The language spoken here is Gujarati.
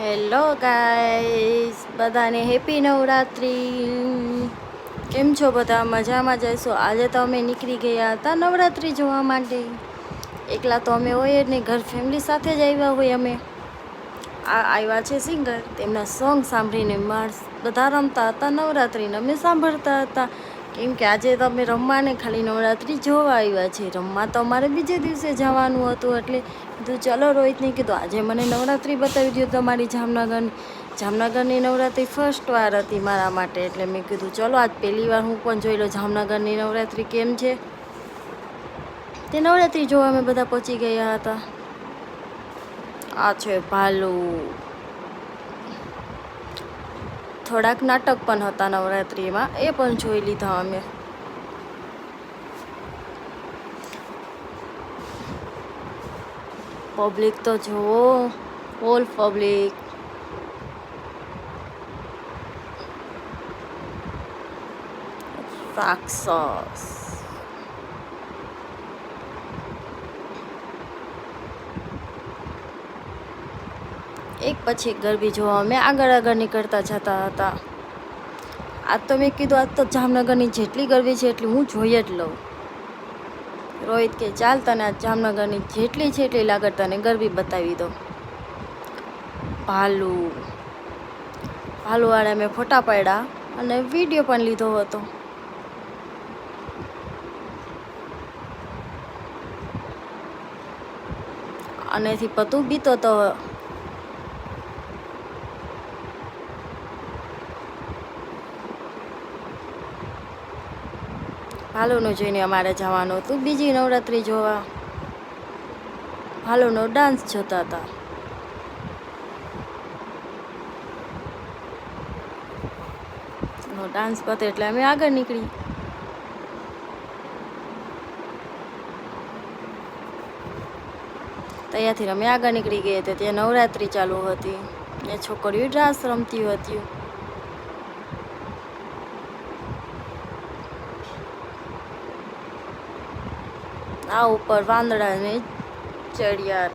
હેલો ગાઈસ, બધાને હેપી નવરાત્રી. કેમ છો બધા? મજામાં જશો? આજે તો અમે નીકળી ગયા હતા નવરાત્રી જોવા માટે. એકલા તો અમે હોય જ નહીં, ઘર ફેમિલી સાથે જ આવ્યા હોય. અમે આવ્યા છે સિંગર, તેમના સોંગ સાંભળીને માણસ બધા રમતા હતા નવરાત્રીને, અમે સાંભળતા હતા. કેમ કે આજે તો અમે રમવાને ખાલી નવરાત્રી જોવા આવ્યા છે. રમવા તો અમારે બીજે દિવસે જવાનું હતું, એટલે કીધું ચલો રોહિતને કીધું આજે મને નવરાત્રી બતાવી દો તમારી જામનગરની નવરાત્રી ફર્સ્ટ વાર હતી મારા માટે. એટલે મેં કીધું ચલો આજ પહેલી વાર હું પણ જોઈ લઉં જામનગરની નવરાત્રી કેમ છે. તે નવરાત્રી જોવા અમે બધા પહોંચી ગયા હતા. આ છે ભાલુ. થોડાક નાટક પણ હતા નવરાત્રિમાં, એ પણ જોઈ લીધા અમે. પબ્લિક તો જુઓ, ઓલ પબ્લિક. રાક્ષસ. એક પછી એક ગરબી જોવા અમે આગળ નીકળતા જતા હતા. આજ તો મેં કીધું આજ તો જામનગરની જેટલી ગરબી છે એટલી હું જોઈ જ લઉં. રોહિત કે ચાલ તને આજ જામનગરની જેટલી છે એટલી લાગત તને ગરબી બતાવી દો. ભાલુવાળા મેં ફોટા પાડ્યા અને વિડીયો પણ લીધો હતો. આનેથી પતું બીતો તો ભાલુનું જોઈને અમારે જવાનું હતું બીજી નવરાત્રી જોવા. ભાલુનો ડાન્સ જોતા હતા. ડાન્સ પતે એટલે અમે આગળ નીકળી. ત્યાંથી અમે આગળ નીકળી ગયા હતા. ત્યાં નવરાત્રી ચાલુ હતી, ત્યાં છોકરીઓ રાસ રમતી હતી. આ ઉપર વાંદડાને ચડ્યા.